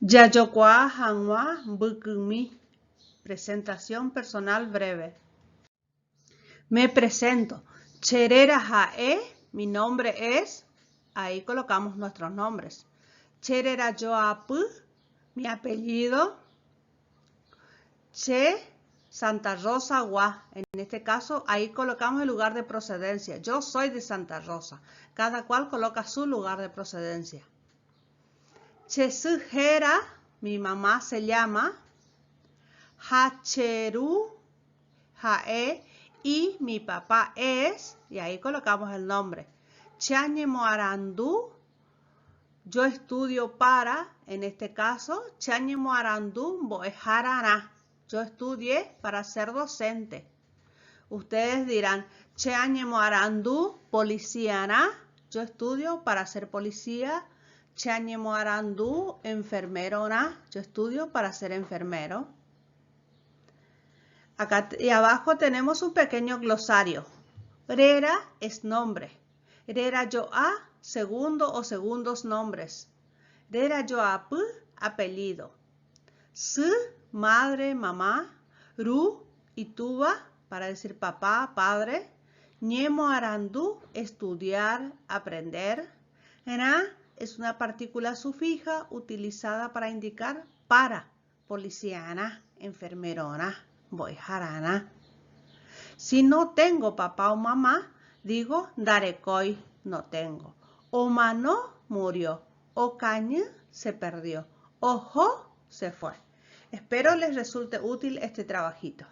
Yayokwa Hanwa Bukumi. Presentación personal breve. Me presento. Cherera Jae, mi nombre es. Ahí colocamos nuestros nombres. Cherera Joapu, mi apellido. Che Santa Rosa Gua. En este caso, ahí colocamos el lugar de procedencia. Yo soy de Santa Rosa. Cada cual coloca su lugar de procedencia. Chesujera, mi mamá se llama. Hacheru Jae, y mi papá es, y ahí colocamos el nombre. Chañemoarandú, yo estudio para, en este caso, Chañemoarandú Boejarana. Yo estudié para ser docente. Ustedes dirán, Chañemoarandú Policiana. Yo estudio para ser policía. Chañemoarandú enfermerona. Yo estudio para ser enfermero. Acá y abajo tenemos un pequeño glosario. Rera es nombre. Rera Joa, segundo o segundos nombres. Rera Joap, apellido. Su, madre, mamá. Ru y tuba, para decir papá, padre. Ñemo arandú, estudiar, aprender. Ra es una partícula sufija utilizada para indicar para. Policiana, enfermerona. Boijarana. Si no tengo papá o mamá, digo darekoy, no tengo. O mano murió. O caña se perdió. Ojo se fue. Espero les resulte útil este trabajito.